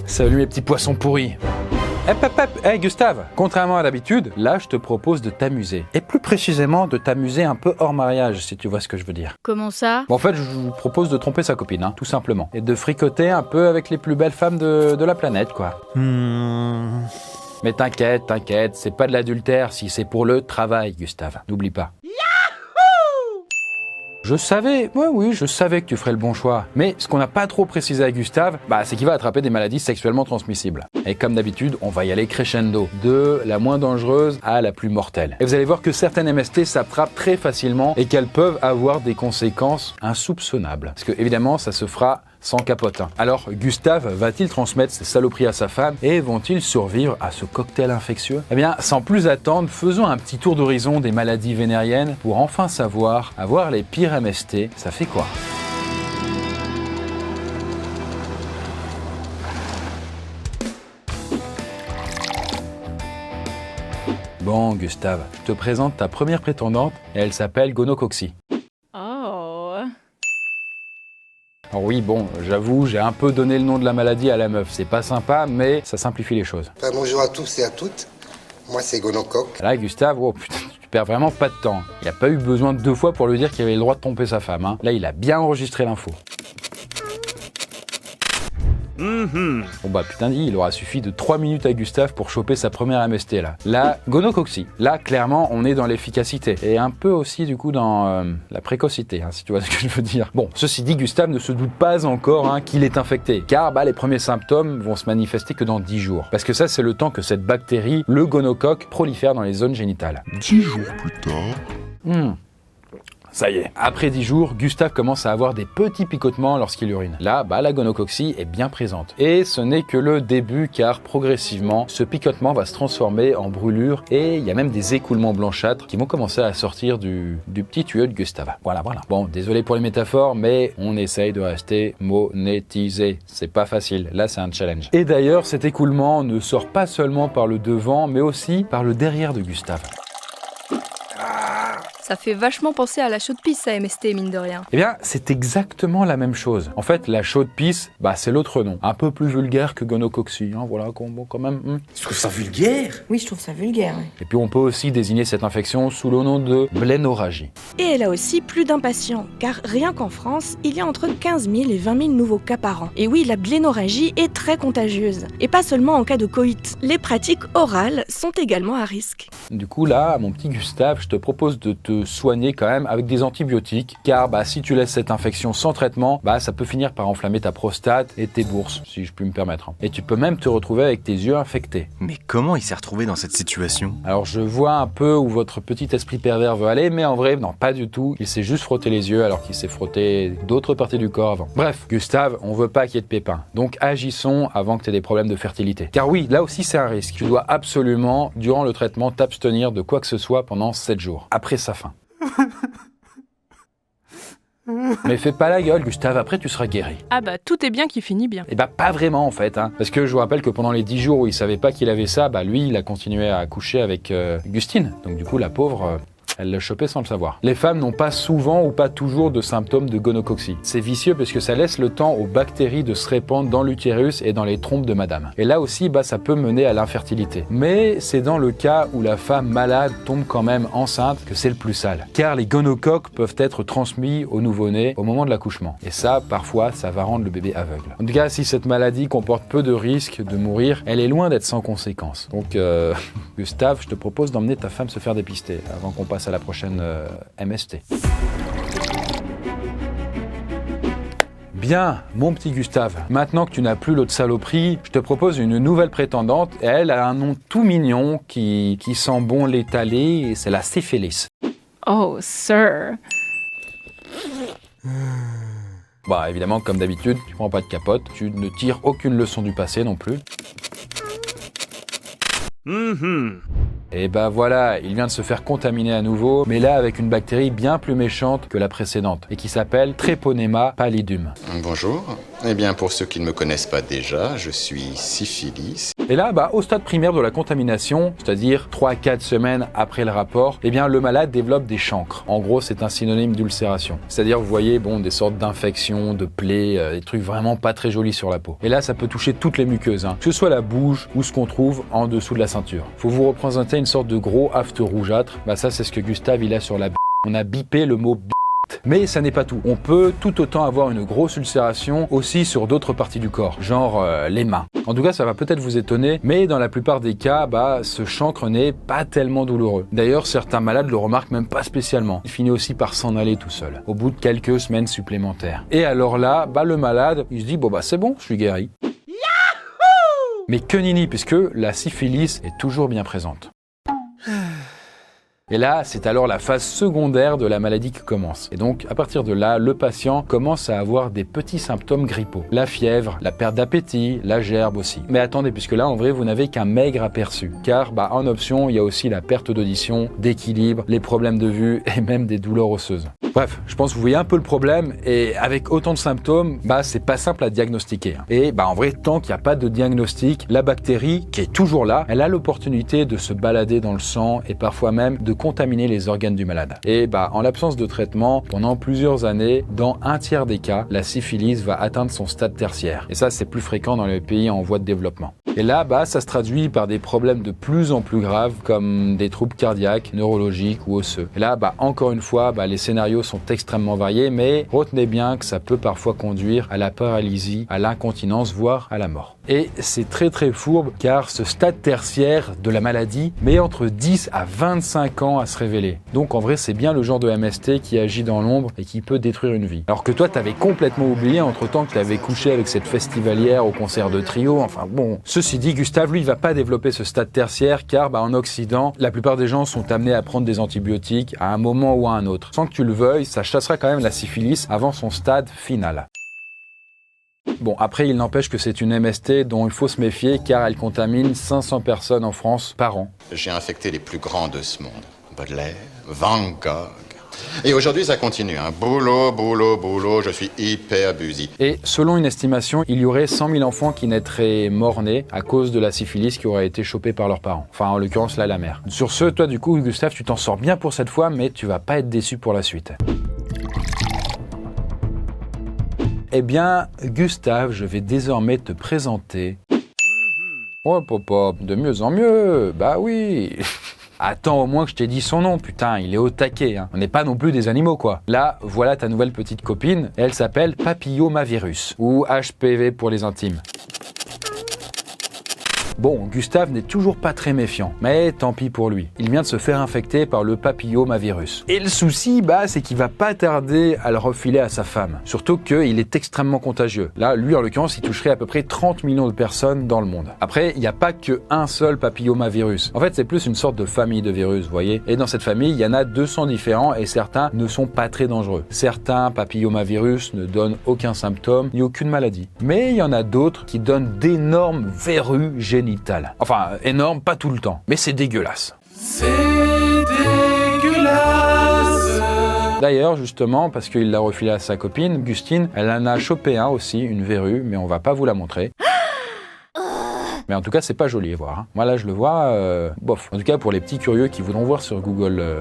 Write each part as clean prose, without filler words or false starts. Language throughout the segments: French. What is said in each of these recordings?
Salut mes petits poissons pourris. Hey Gustave, contrairement à d'habitude, là je te propose de t'amuser. Et plus précisément de t'amuser un peu hors mariage, si tu vois ce que je veux dire. Comment ça? Bon, en fait, je vous propose de tromper sa copine, tout simplement. Et de fricoter un peu avec les plus belles femmes de la planète, quoi. Mais t'inquiète, c'est pas de l'adultère si c'est pour le travail, Gustave. N'oublie pas. Je savais que tu ferais le bon choix. Mais ce qu'on n'a pas trop précisé à Gustave, c'est qu'il va attraper des maladies sexuellement transmissibles. Et comme d'habitude, on va y aller crescendo, de la moins dangereuse à la plus mortelle. Et vous allez voir que certaines MST s'attrapent très facilement et qu'elles peuvent avoir des conséquences insoupçonnables. Parce que évidemment, ça se fera sans capote. Alors, Gustave va-t-il transmettre ces saloperies à sa femme et vont-ils survivre à ce cocktail infectieux? Eh bien, sans plus attendre, faisons un petit tour d'horizon des maladies vénériennes pour enfin savoir, avoir les pires MST, ça fait quoi? Bon, Gustave, je te présente ta première prétendante et elle s'appelle gonocoxie. Alors oui, bon, j'avoue, j'ai un peu donné le nom de la maladie à la meuf. C'est pas sympa, mais ça simplifie les choses. Enfin, bonjour à tous et à toutes. Moi, c'est gonocoque. Là, Gustave, oh putain, tu perds vraiment pas de temps. Il a pas eu besoin de 2 fois pour lui dire qu'il avait le droit de tromper sa femme. Là, il a bien enregistré l'info. Bon putain dit, il aura suffi de 3 minutes à Gustave pour choper sa première MST là. La gonocoxie. Là, clairement, on est dans l'efficacité. Et un peu aussi, du coup, dans la précocité, si tu vois ce que je veux dire. Bon, ceci dit, Gustave ne se doute pas encore qu'il est infecté. Car les premiers symptômes vont se manifester que dans 10 jours. Parce que ça, c'est le temps que cette bactérie, le gonocoque, prolifère dans les zones génitales. 10 jours plus tard... Ça y est, après 10 jours, Gustave commence à avoir des petits picotements lorsqu'il urine. Là, la gonocoxie est bien présente. Et ce n'est que le début car progressivement, ce picotement va se transformer en brûlure et il y a même des écoulements blanchâtres qui vont commencer à sortir du petit tuyau de Gustave. Voilà. Bon, désolé pour les métaphores, mais on essaye de rester monétisé. C'est pas facile, là c'est un challenge. Et d'ailleurs, cet écoulement ne sort pas seulement par le devant, mais aussi par le derrière de Gustave. Ça fait vachement penser à la chaude pisse, ça MST, mine de rien. Eh bien, c'est exactement la même chose. En fait, la chaude pisse, c'est l'autre nom. Un peu plus vulgaire que gonocoxie, voilà, bon, quand même. Tu trouves ça vulgaire? Oui, je trouve ça vulgaire. Oui. Et puis, on peut aussi désigner cette infection sous le nom de blénorragie. Et elle a aussi plus d'un patient, car rien qu'en France, il y a entre 15 000 et 20 000 nouveaux cas par an. Et oui, la blénorragie est très contagieuse. Et pas seulement en cas de coït. Les pratiques orales sont également à risque. Du coup, là, mon petit Gustave, je te propose de te soigner quand même avec des antibiotiques, car si tu laisses cette infection sans traitement, ça peut finir par enflammer ta prostate et tes bourses, si je puis me permettre. Et tu peux même te retrouver avec tes yeux infectés. Mais comment il s'est retrouvé dans cette situation? Alors je vois un peu où votre petit esprit pervers veut aller, mais en vrai, non, pas du tout. Il s'est juste frotté les yeux alors qu'il s'est frotté d'autres parties du corps avant. Bref, Gustave, on veut pas qu'il y ait de pépins. Donc agissons avant que tu aies des problèmes de fertilité. Car oui, là aussi c'est un risque. Tu dois absolument, durant le traitement, t'abstenir de quoi que ce soit pendant 7 jours, après sa fin. Mais fais pas la gueule, Gustave, après tu seras guéri. Tout est bien qui finit bien. Et pas vraiment en fait, parce que je vous rappelle que pendant les 10 jours où il savait pas qu'il avait ça, lui il a continué à coucher avec Gustine. Donc du coup la pauvre... elle l'a chopé sans le savoir. Les femmes n'ont pas souvent ou pas toujours de symptômes de gonocoxie. C'est vicieux parce que ça laisse le temps aux bactéries de se répandre dans l'utérus et dans les trompes de madame. Et là aussi, ça peut mener à l'infertilité. Mais c'est dans le cas où la femme malade tombe quand même enceinte que c'est le plus sale. Car les gonocoques peuvent être transmis au nouveau-né au moment de l'accouchement. Et ça, parfois, ça va rendre le bébé aveugle. En tout cas, si cette maladie comporte peu de risques de mourir, elle est loin d'être sans conséquences. Donc, Gustave, je te propose d'emmener ta femme se faire dépister avant qu'on passe à la prochaine MST. Bien, mon petit Gustave, maintenant que tu n'as plus l'autre saloperie, je te propose une nouvelle prétendante. Et elle a un nom tout mignon qui sent bon l'étaler, et c'est la syphilis. Oh, sir. Évidemment, comme d'habitude, tu prends pas de capote, tu ne tires aucune leçon du passé non plus. Et voilà, il vient de se faire contaminer à nouveau, mais là avec une bactérie bien plus méchante que la précédente, et qui s'appelle Treponema pallidum. Bonjour. Eh bien, pour ceux qui ne me connaissent pas déjà, je suis syphilis. Et là, au stade primaire de la contamination, c'est-à-dire 3 à 4 semaines après le rapport, eh bien le malade développe des chancres. En gros, c'est un synonyme d'ulcération. C'est-à-dire, vous voyez, des sortes d'infections, de plaies, des trucs vraiment pas très jolis sur la peau. Et là, ça peut toucher toutes les muqueuses, que ce soit la bouche ou ce qu'on trouve en dessous de la ceinture. Faut vous représenter une sorte de gros afte rougeâtre. Ça, c'est ce que Gustave, il a sur la b***. On a bipé le mot b***. Mais ça n'est pas tout. On peut tout autant avoir une grosse ulcération aussi sur d'autres parties du corps, genre les mains. En tout cas, ça va peut-être vous étonner, mais dans la plupart des cas, ce chancre n'est pas tellement douloureux. D'ailleurs, certains malades le remarquent même pas spécialement. Il finit aussi par s'en aller tout seul, au bout de quelques semaines supplémentaires. Et alors là, le malade, il se dit, c'est bon, je suis guéri. Yahoo! Mais que nenni, puisque la syphilis est toujours bien présente. Et là, c'est alors la phase secondaire de la maladie qui commence. Et donc, à partir de là, le patient commence à avoir des petits symptômes grippaux. La fièvre, la perte d'appétit, la gerbe aussi. Mais attendez, puisque là, en vrai, vous n'avez qu'un maigre aperçu. Car, en option, il y a aussi la perte d'audition, d'équilibre, les problèmes de vue et même des douleurs osseuses. Bref, je pense que vous voyez un peu le problème. Et avec autant de symptômes, c'est pas simple à diagnostiquer. Et en vrai, tant qu'il n'y a pas de diagnostic, la bactérie, qui est toujours là, elle a l'opportunité de se balader dans le sang et parfois même de contaminer les organes du malade. Et en l'absence de traitement, pendant plusieurs années, dans un tiers des cas, la syphilis va atteindre son stade tertiaire. Et ça, c'est plus fréquent dans les pays en voie de développement. Et là, ça se traduit par des problèmes de plus en plus graves, comme des troubles cardiaques, neurologiques ou osseux. Et là, encore une fois, les scénarios sont extrêmement variés, mais retenez bien que ça peut parfois conduire à la paralysie, à l'incontinence, voire à la mort. Et c'est très très fourbe, car ce stade tertiaire de la maladie met entre 10 à 25 ans à se révéler. Donc en vrai, c'est bien le genre de MST qui agit dans l'ombre et qui peut détruire une vie. Alors que toi, t'avais complètement oublié entre-temps que t'avais couché avec cette festivalière au concert de trio, Ceci dit, Gustave, lui, il va pas développer ce stade tertiaire, car en Occident, la plupart des gens sont amenés à prendre des antibiotiques à un moment ou à un autre. Sans que tu le veuilles, ça chassera quand même la syphilis avant son stade final. Après, il n'empêche que c'est une MST dont il faut se méfier, car elle contamine 500 personnes en France par an. J'ai infecté les plus grands de ce monde. Baudelaire, Van Gogh. Et aujourd'hui, ça continue. Boulot, je suis hyper abusif. Et selon une estimation, il y aurait 100 000 enfants qui naîtraient mort-nés à cause de la syphilis qui aurait été chopée par leurs parents. Enfin, en l'occurrence, là, la mère. Sur ce, toi, du coup, Gustave, tu t'en sors bien pour cette fois, mais tu vas pas être déçu pour la suite. Eh bien, Gustave, je vais désormais te présenter... Oh, pop, de mieux en mieux, oui. Attends au moins que je t'ai dit son nom, putain, il est au taquet. On n'est pas non plus des animaux, quoi. Là, voilà ta nouvelle petite copine, elle s'appelle papillomavirus, ou HPV pour les intimes. Bon, Gustave n'est toujours pas très méfiant, mais tant pis pour lui. Il vient de se faire infecter par le papillomavirus. Et le souci, c'est qu'il va pas tarder à le refiler à sa femme. Surtout qu'il est extrêmement contagieux. Là, lui, en l'occurrence, il toucherait à peu près 30 millions de personnes dans le monde. Après, il n'y a pas qu'un seul papillomavirus. En fait, c'est plus une sorte de famille de virus, vous voyez. Et dans cette famille, il y en a 200 différents et certains ne sont pas très dangereux. Certains papillomavirus ne donnent aucun symptôme ni aucune maladie. Mais il y en a d'autres qui donnent d'énormes verrues génitales. Enfin, énorme, pas tout le temps, mais c'est dégueulasse. C'est dégueulasse. D'ailleurs, justement, parce qu'il l'a refilé à sa copine, Gustine, elle en a chopé un aussi, une verrue, mais on va pas vous la montrer. Mais en tout cas, c'est pas joli à voir. Moi, là, je le vois, bof. En tout cas, pour les petits curieux qui voudront voir sur Google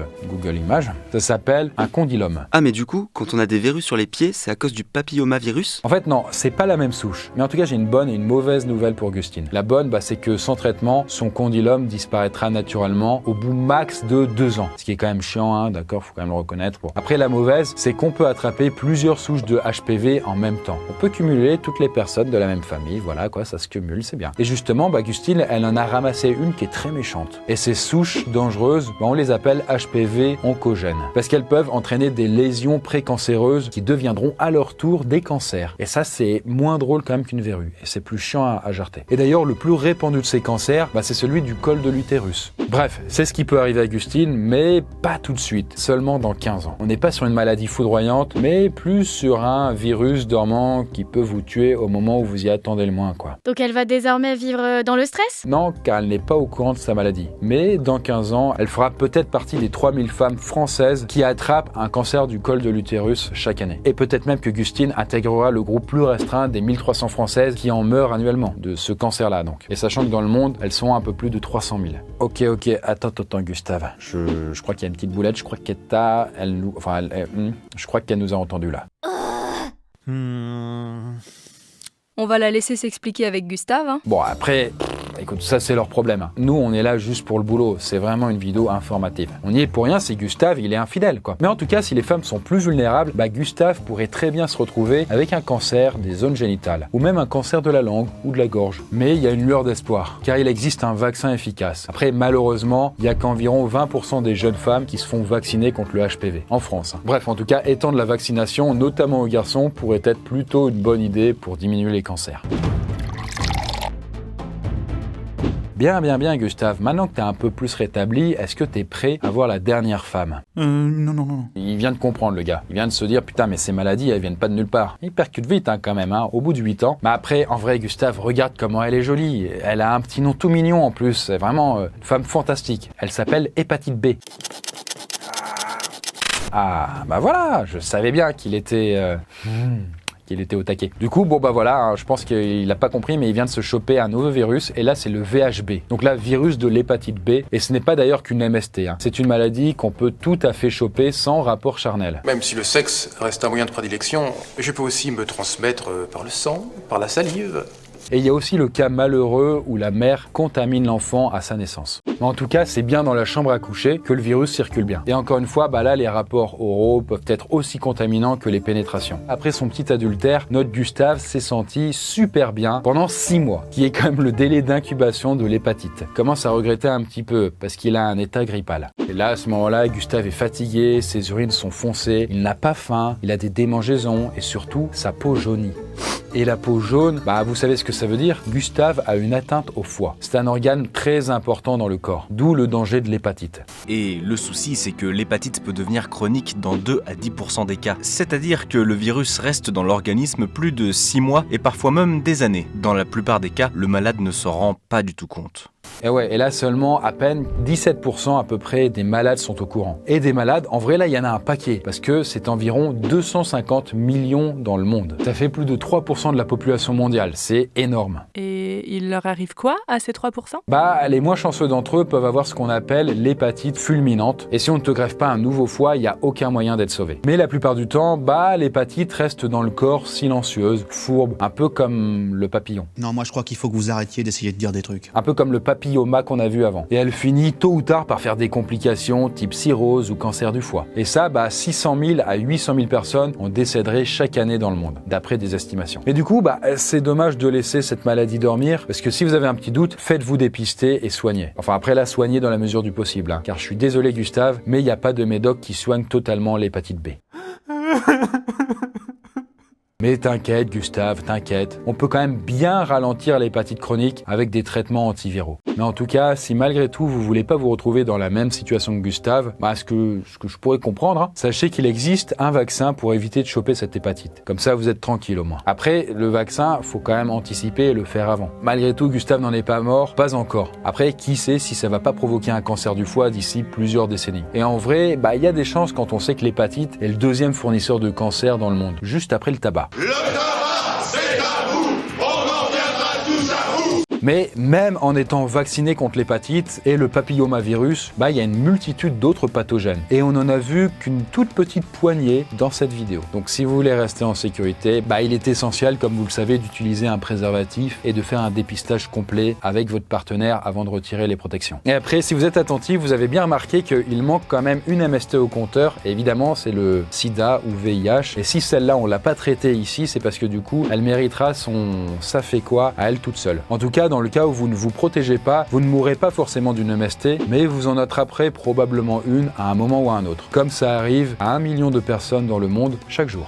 Images, ça s'appelle un condylome. Ah, mais du coup, quand on a des verrues sur les pieds, c'est à cause du papillomavirus ? En fait, non, c'est pas la même souche. Mais en tout cas, j'ai une bonne et une mauvaise nouvelle pour Gustine. La bonne, c'est que sans traitement, son condylome disparaîtra naturellement au bout max de 2 ans. Ce qui est quand même chiant, d'accord, faut quand même le reconnaître. Bon. Après, la mauvaise, c'est qu'on peut attraper plusieurs souches de HPV en même temps. On peut cumuler toutes les personnes de la même famille, voilà, quoi, ça se cumule, c'est bien. Et justement, Gustine, elle en a ramassé une qui est très méchante. Et ces souches dangereuses, on les appelle HPV oncogènes. Parce qu'elles peuvent entraîner des lésions précancéreuses qui deviendront à leur tour des cancers. Et ça, c'est moins drôle quand même qu'une verrue. Et c'est plus chiant à jarter. Et d'ailleurs, le plus répandu de ces cancers, c'est celui du col de l'utérus. Bref, c'est ce qui peut arriver à Gustine, mais pas tout de suite, seulement dans 15 ans. On n'est pas sur une maladie foudroyante, mais plus sur un virus dormant qui peut vous tuer au moment où vous y attendez le moins, quoi. Donc elle va désormais vivre dans le stress? Non, car elle n'est pas au courant de sa maladie. Mais dans 15 ans, elle fera peut-être partie des 3000 femmes françaises qui attrapent un cancer du col de l'utérus chaque année. Et peut-être même que Gustine intégrera le groupe plus restreint des 1300 françaises qui en meurent annuellement, de ce cancer-là donc. Et sachant que dans le monde, elles sont un peu plus de 300 000. Ok, attends, Gustave. Je crois qu'il y a une petite boulette, je crois qu'Etta, je crois qu'elle nous a entendus là. On va la laisser s'expliquer avec Gustave. Hein. Bon, après, écoute, ça c'est leur problème. Nous, on est là juste pour le boulot. C'est vraiment une vidéo informative. On y est pour rien si Gustave, il est infidèle, quoi. Mais en tout cas, si les femmes sont plus vulnérables, Gustave pourrait très bien se retrouver avec un cancer des zones génitales, ou même un cancer de la langue ou de la gorge. Mais il y a une lueur d'espoir, car il existe un vaccin efficace. Après, malheureusement, il y a qu'environ 20% des jeunes femmes qui se font vacciner contre le HPV, en France. Bref, en tout cas, étendre la vaccination, notamment aux garçons, pourrait être plutôt une bonne idée pour diminuer les cancers. Bien, Gustave. Maintenant que t'es un peu plus rétabli, est-ce que t'es prêt à voir la dernière femme? Non. Il vient de comprendre, le gars. Il vient de se dire, putain, mais ces maladies, elles viennent pas de nulle part. Il percute vite, quand même, au bout de 8 ans. Mais après, en vrai, Gustave, regarde comment elle est jolie. Elle a un petit nom tout mignon, en plus. C'est vraiment une femme fantastique. Elle s'appelle Hépatite B. Ah, voilà, je savais bien qu'il était... qu'il était au taquet. Du coup, je pense qu'il n'a pas compris, mais il vient de se choper un nouveau virus, et là, c'est le VHB. Donc là, virus de l'hépatite B, et ce n'est pas d'ailleurs qu'une MST. C'est une maladie qu'on peut tout à fait choper sans rapport charnel. Même si le sexe reste un moyen de prédilection, je peux aussi me transmettre par le sang, par la salive. Et il y a aussi le cas malheureux où la mère contamine l'enfant à sa naissance. Mais en tout cas, c'est bien dans la chambre à coucher que le virus circule bien. Et encore une fois, là, les rapports oraux peuvent être aussi contaminants que les pénétrations. Après son petit adultère, notre Gustave s'est senti super bien pendant 6 mois, qui est quand même le délai d'incubation de l'hépatite. Commence à regretter un petit peu, parce qu'il a un état grippal. Et là, à ce moment-là, Gustave est fatigué, ses urines sont foncées, il n'a pas faim, il a des démangeaisons, et surtout, sa peau jaunit. Et la peau jaune, vous savez ce que ça veut dire? Gustave a une atteinte au foie. C'est un organe très important dans le corps, d'où le danger de l'hépatite. Et le souci, c'est que l'hépatite peut devenir chronique dans 2 à 10% des cas. C'est-à-dire que le virus reste dans l'organisme plus de 6 mois et parfois même des années. Dans la plupart des cas, le malade ne s'en rend pas du tout compte. Et là seulement à peine 17% à peu près des malades sont au courant. Et des malades, en vrai là il y en a un paquet, parce que c'est environ 250 millions dans le monde. Ça fait plus de 3% de la population mondiale, c'est énorme. Et il leur arrive quoi à ces 3%? Les moins chanceux d'entre eux peuvent avoir ce qu'on appelle l'hépatite fulminante, et si on ne te greffe pas un nouveau foie, il n'y a aucun moyen d'être sauvé. Mais la plupart du temps, l'hépatite reste dans le corps silencieuse, fourbe, un peu comme le papillon. Non, moi je crois qu'il faut que vous arrêtiez d'essayer de dire des trucs. Un peu comme le papilloma qu'on a vu avant. Et elle finit tôt ou tard par faire des complications type cirrhose ou cancer du foie. Et ça, 600 000 à 800 000 personnes en décéderaient chaque année dans le monde, d'après des estimations. Et du coup, c'est dommage de laisser cette maladie dormir, parce que si vous avez un petit doute, faites-vous dépister et soigner. Enfin, après la soigner dans la mesure du possible, car je suis désolé Gustave, mais il n'y a pas de médoc qui soigne totalement l'hépatite B. Mais t'inquiète Gustave, t'inquiète, on peut quand même bien ralentir l'hépatite chronique avec des traitements antiviraux. Mais en tout cas, si malgré tout vous voulez pas vous retrouver dans la même situation que Gustave, ce que je pourrais comprendre, sachez qu'il existe un vaccin pour éviter de choper cette hépatite. Comme ça vous êtes tranquille au moins. Après, le vaccin, faut quand même anticiper et le faire avant. Malgré tout, Gustave n'en est pas mort, pas encore. Après, qui sait si ça va pas provoquer un cancer du foie d'ici plusieurs décennies. Et en vrai, il y a des chances quand on sait que l'hépatite est le 2e fournisseur de cancer dans le monde, juste après le tabac. Le tabac, c'est à vous! On en viendra tous à vous! Mais même en étant vacciné contre l'hépatite et le papillomavirus, il y a une multitude d'autres pathogènes. Et on en a vu qu'une toute petite poignée dans cette vidéo. Donc si vous voulez rester en sécurité, il est essentiel, comme vous le savez, d'utiliser un préservatif et de faire un dépistage complet avec votre partenaire avant de retirer les protections. Et après, si vous êtes attentif, vous avez bien remarqué qu'il manque quand même une MST au compteur. Et évidemment, c'est le sida ou VIH. Et si celle-là, on l'a pas traitée ici, c'est parce que du coup, elle méritera son ça fait quoi à elle toute seule. En tout cas, dans le cas où vous ne vous protégez pas, vous ne mourrez pas forcément d'une MST, mais vous en attraperez probablement une à un moment ou à un autre. Comme ça arrive à 1 million de personnes dans le monde chaque jour.